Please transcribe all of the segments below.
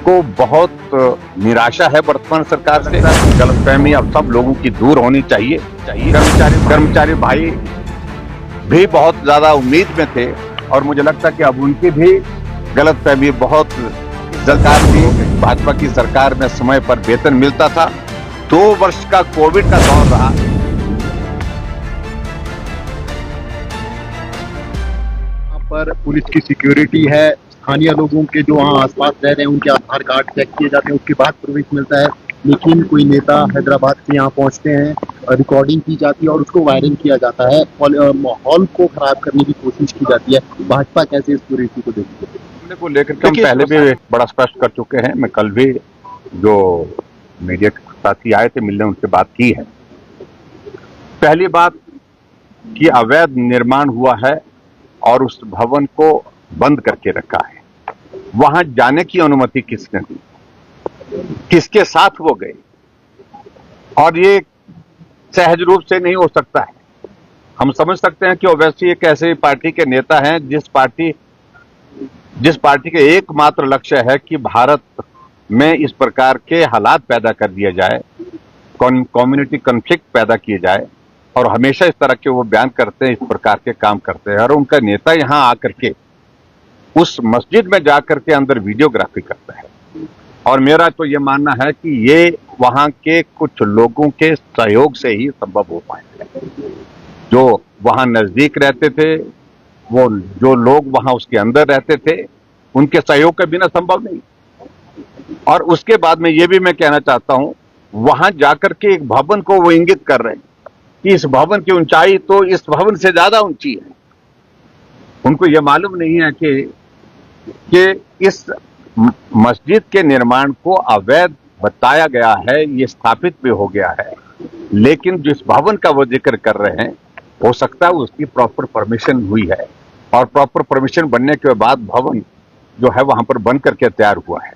को बहुत निराशा है वर्तमान सरकार से। गलतफहमी अब सब लोगों की दूर होनी चाहिए। कर्मचारी भाई भी बहुत ज्यादा उम्मीद में थे और मुझे लगता है कि अब उनकी भी गलतफहमी बहुत सरकार थी। भाजपा की सरकार में समय पर वेतन मिलता था। 2 वर्ष का कोविड का दौर रहा। यहाँ पर पुलिस की सिक्योरिटी है, स्थानीय लोगों के जो वहाँ आसपास रह रहे हैं उनके आधार कार्ड चेक किए जाते हैं, उसके बाद प्रवेश मिलता है। लेकिन कोई नेता हैदराबाद से यहाँ पहुँचते हैं, रिकॉर्डिंग की जाती है और उसको वायरल किया जाता है, माहौल को खराब करने की कोशिश की जाती है। भाजपा कैसे इस पूरी स्थिति को देखती है? को लेकर के हम पहले भी बड़ा स्पष्ट कर चुके हैं। मैं कल भी जो मीडिया के साथी आए थे मिलने, उनसे बात की है। पहली बात कि अवैध निर्माण हुआ है और उस भवन को बंद करके रखा है। वहां जाने की अनुमति किसने दी, किसके साथ वो गए, और ये सहज रूप से नहीं हो सकता है। हम समझ सकते हैं कि ओवैसी एक ऐसे पार्टी के नेता हैं जिस पार्टी के एकमात्र लक्ष्य है कि भारत में इस प्रकार के हालात पैदा कर दिया जाए, कम्युनिटी कॉन्फ्लिक्ट पैदा किए जाए, और हमेशा इस तरह के वो बयान करते हैं, इस प्रकार के काम करते हैं। और उनका नेता यहां आकर के उस मस्जिद में जाकर के अंदर वीडियोग्राफी करता है। और मेरा तो ये मानना है कि ये वहां के कुछ लोगों के सहयोग से ही संभव हो पाएगा। जो वहां नजदीक रहते थे, वो जो लोग वहां उसके अंदर रहते थे, उनके सहयोग के बिना संभव नहीं। और उसके बाद में ये भी मैं कहना चाहता हूं, वहां जाकर के एक भवन को वो इंगित कर रहे हैं कि इस भवन की ऊंचाई तो इस भवन से ज्यादा ऊंची है। उनको ये मालूम नहीं है कि इस मस्जिद के निर्माण को अवैध बताया गया है, ये स्थापित भी हो गया है, लेकिन जिस भवन का वो जिक्र कर रहे हैं, हो सकता है उसकी प्रॉपर परमिशन हुई है और प्रॉपर परमिशन बनने के बाद भवन जो है वहां पर बन करके तैयार हुआ है,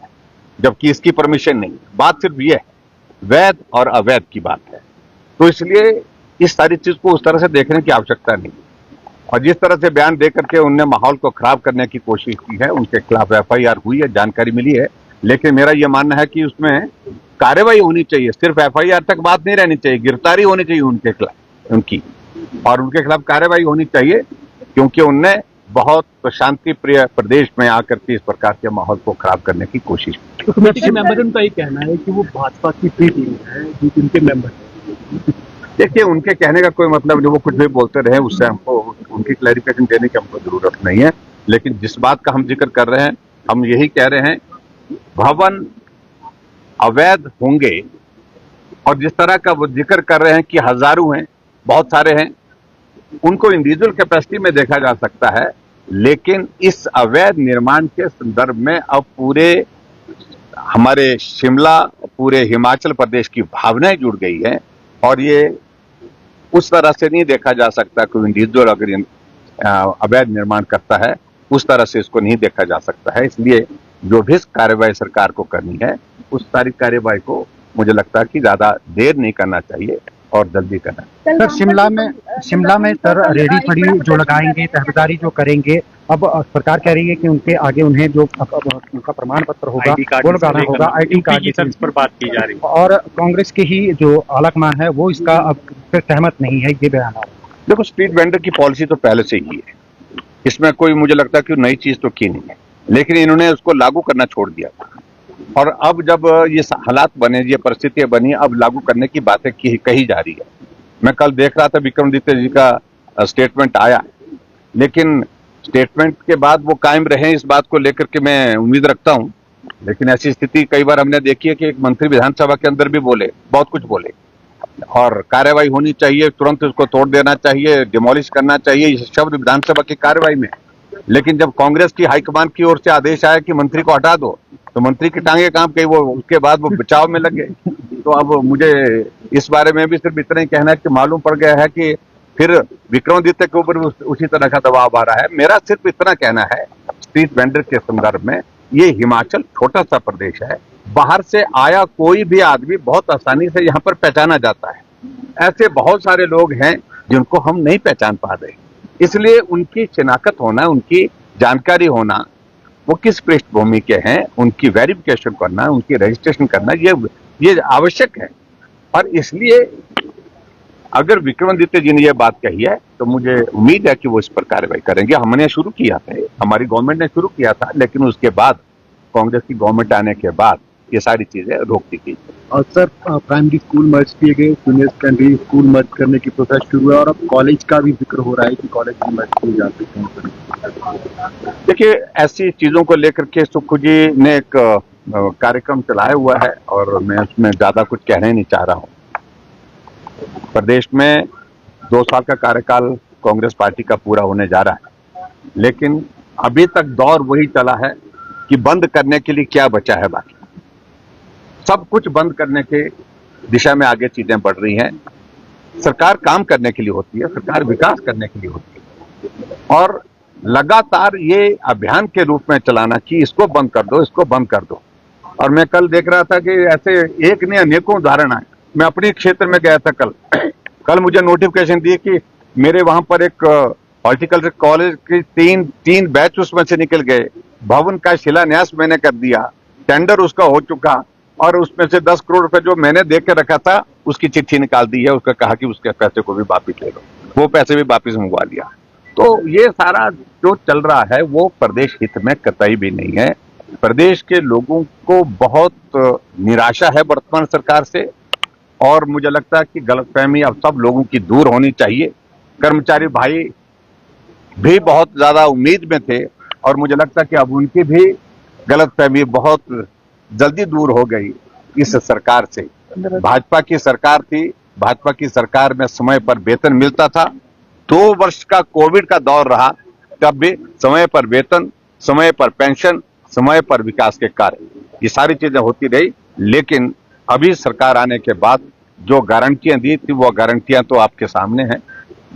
जबकि इसकी परमिशन नहीं। बात सिर्फ ये है, वैध और अवैध की बात है। तो इसलिए इस सारी चीज को उस तरह से देखने की आवश्यकता नहीं। और जिस तरह से बयान देकर के उनने माहौल को खराब करने की कोशिश की है, उनके खिलाफ FIR हुई है, जानकारी मिली है। लेकिन मेरा यह मानना है कि उसमें कार्रवाई होनी चाहिए। सिर्फ FIR तक बात नहीं रहनी चाहिए, गिरफ्तारी होनी चाहिए उनके खिलाफ, उनकी, और उनके खिलाफ कार्रवाई होनी चाहिए, क्योंकि उनने बहुत शांति प्रिय प्रदेश में आकर के इस प्रकार के माहौल को खराब करने की कोशिश की। तो कमेटी के मेंबर का ये कहना है कि वो भाजपा की प्री टीम है, जो उनके मेंबर है। देखिए, उनके कहने का कोई मतलब नहीं, वो कुछ भी बोलते रहे, उससे हमको उनकी क्लैरिफिकेशन देने की हमको जरूरत नहीं है। लेकिन जिस बात का हम जिक्र कर रहे हैं, हम यही कह रहे हैं, भवन अवैध होंगे, और जिस तरह का वो जिक्र कर रहे हैं कि हजारों हैं, बहुत सारे हैं, उनको इंडिविजुअल कैपेसिटी में देखा जा सकता है। लेकिन इस अवैध निर्माण के संदर्भ में अब पूरे हमारे शिमला, पूरे हिमाचल प्रदेश की भावनाएं जुड़ गई है, और ये उस तरह से नहीं देखा जा सकता। कोई इंडिविजुअल अगर अवैध निर्माण करता है, उस तरह से इसको नहीं देखा जा सकता है। इसलिए जो भी कार्रवाई सरकार को करनी है, उस सारी कार्रवाई को मुझे लगता है कि ज्यादा देर नहीं करना चाहिए और जल्दी करना। सर, शिमला में सर रेहड़ी फड़ी जो लगाएंगे, तहबीदारी जो करेंगे, अब सरकार कह रही है कि उनके आगे उन्हें जो उनका प्रमाण पत्र होगा वो लगाना होगा, ID कार्ड की सर्च पर बात की जा रही है। और कांग्रेस की ही जो आलाकमान है वो इसका अब फिर सहमत नहीं है, ये बयान है। देखो, स्ट्रीट वेंडर की पॉलिसी तो पहले से ही है, इसमें कोई मुझे लगता है कि नई चीज तो की नहीं है, लेकिन इन्होंने उसको लागू करना छोड़ दिया था। और अब जब ये हालात बने, ये परिस्थितियां बनी, अब लागू करने की बातें कही जा रही है। मैं कल देख रहा था विक्रमादित्य जी का स्टेटमेंट आया, लेकिन स्टेटमेंट के बाद वो कायम रहे, इस बात को लेकर के मैं उम्मीद रखता हूं। लेकिन ऐसी स्थिति कई बार हमने देखी है कि एक मंत्री विधानसभा के अंदर भी बोले, बहुत कुछ बोले, और कार्रवाई होनी चाहिए, तुरंत उसको तोड़ देना चाहिए, डिमोलिश करना चाहिए, ये शब्द विधानसभा की कार्रवाई में। लेकिन जब कांग्रेस की हाईकमान की ओर से आदेश आया कि मंत्री को हटा दो, तो मंत्री की टांगे काम गई, वो उसके बाद वो बचाव में लग गए। तो अब मुझे इस बारे में भी सिर्फ इतना ही कहना है कि मालूम पड़ गया है कि फिर विक्रमादित्य के ऊपर उसी तरह का दबाव आ रहा है। मेरा सिर्फ इतना कहना है, स्ट्रीट वेंडर के संदर्भ में, ये हिमाचल छोटा सा प्रदेश है, बाहर से आया कोई भी आदमी बहुत आसानी से यहाँ पर पहचाना जाता है। ऐसे बहुत सारे लोग हैं जिनको हम नहीं पहचान पा रहे, इसलिए उनकी शिनाख्त होना, उनकी जानकारी होना वो किस पृष्ठभूमि के हैं, उनकी वेरिफिकेशन करना, उनकी रजिस्ट्रेशन करना, ये आवश्यक है। और इसलिए अगर विक्रमादित्य जी ने यह बात कही है तो मुझे उम्मीद है कि वो इस पर कार्रवाई करेंगे। हमने शुरू किया था, हमारी गवर्नमेंट ने शुरू किया था, लेकिन उसके बाद कांग्रेस की गवर्नमेंट आने के बाद ये सारी चीजें रोक दी गई। और सर प्राइमरी स्कूल मर्ज किए गए, सीनियर सेकेंडरी स्कूल मर्ज करने की प्रोसेस शुरू है और अब कॉलेज का भी जिक्र हो रहा है कि कॉलेज भी मर्ज किए जा सकते हैं। देखिए, ऐसी चीजों को लेकर के सुक्खू जी ने एक कार्यक्रम चलाया हुआ है और मैं उसमें ज्यादा कुछ कहना ही नहीं चाह रहा हूँ। प्रदेश में 2 साल का कार्यकाल कांग्रेस पार्टी का पूरा होने जा रहा है, लेकिन अभी तक दौर वही चला है कि बंद करने के लिए क्या बचा है। बाकी सब कुछ बंद करने के दिशा में आगे चीजें बढ़ रही हैं। सरकार काम करने के लिए होती है, सरकार विकास करने के लिए होती है, और लगातार ये अभियान के रूप में चलाना कि इसको बंद कर दो, इसको बंद कर दो। और मैं कल देख रहा था कि ऐसे एक नहीं अनेकों उदाहरण आए। मैं अपने क्षेत्र में गया था कल मुझे नोटिफिकेशन दिए कि मेरे वहां पर एक हॉर्टिकल्चर कॉलेज की तीन बैच उसमें से निकल गए, भवन का शिलान्यास मैंने कर दिया, टेंडर उसका हो चुका, और उसमें से 10 करोड़ रुपए जो मैंने देख के रखा था उसकी चिट्ठी निकाल दी है, उसका कहा कि उसके पैसे को भी वापिस ले लो, वो पैसे भी वापिस मंगवा लिया। तो ये सारा जो चल रहा है वो प्रदेश हित में कतई भी नहीं है। प्रदेश के लोगों को बहुत निराशा है वर्तमान सरकार से, और मुझे लगता है कि गलतफहमी अब सब लोगों की दूर होनी चाहिए। कर्मचारी भाई भी बहुत ज्यादा उम्मीद में थे और मुझे लगता है कि अब उनकी भी गलतफहमी बहुत जल्दी दूर हो गई इस सरकार से। भाजपा की सरकार थी, भाजपा की सरकार में समय पर वेतन मिलता था। 2 वर्ष का कोविड का दौर रहा, तब भी समय पर वेतन, समय पर पेंशन, समय पर विकास के कार्य, ये सारी चीजें होती रही। लेकिन अभी सरकार आने के बाद जो गारंटियां दी थी वो गारंटियां तो आपके सामने हैं।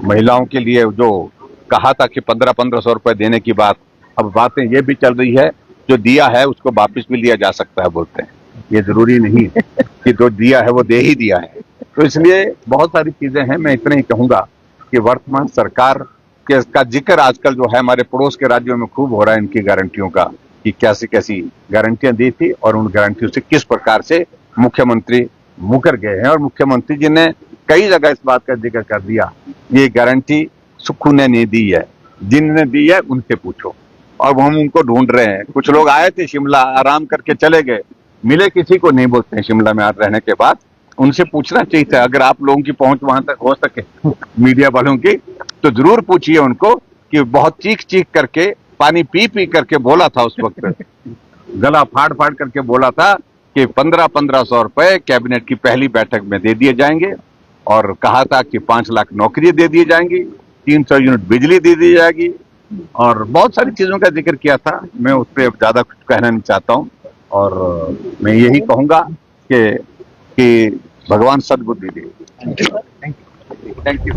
महिलाओं के लिए जो कहा था कि 1500 रुपए देने की बात, अब बातें ये भी चल रही है जो दिया है उसको वापस भी लिया जा सकता है, बोलते हैं। ये जरूरी नहीं है कि जो दिया है वो दे ही दिया है। तो इसलिए बहुत सारी चीजें हैं। मैं इतना ही कहूंगा कि वर्तमान सरकार का जिक्र आजकल जो है हमारे पड़ोस के राज्यों में खूब हो रहा है इनकी गारंटियों का, कि कैसी कैसी गारंटियां दी थी और उन गारंटियों से किस प्रकार से मुख्यमंत्री मुकर गए हैं। और मुख्यमंत्री जी ने कई जगह इस बात का जिक्र कर दिया, ये गारंटी सुक्खू ने नहीं दी है, जिनने दी है उनसे पूछो। और हम उनको ढूंढ रहे हैं। कुछ लोग आए थे शिमला, आराम करके चले गए, मिले किसी को नहीं, बोलते हैं शिमला में रहने के बाद। उनसे पूछना चाहिए था, अगर आप लोगों की पहुंच वहां तक हो सके मीडिया वालों की, तो जरूर पूछिए उनको कि बहुत चीख चीख करके, पानी पी पी करके बोला था उस वक्त, गला फाड़ फाड़ करके बोला था कि 1500 रुपए कैबिनेट की पहली बैठक में दे दिए जाएंगे, और कहा था कि 5 लाख नौकरी दे दी जाएंगी, 300 यूनिट बिजली दे दी जाएगी, और बहुत सारी चीजों का जिक्र किया था। मैं उस पर ज्यादा कुछ कहना नहीं चाहता हूं, और मैं यही कहूंगा कि भगवान सद्बुद्धि दे। Thank you.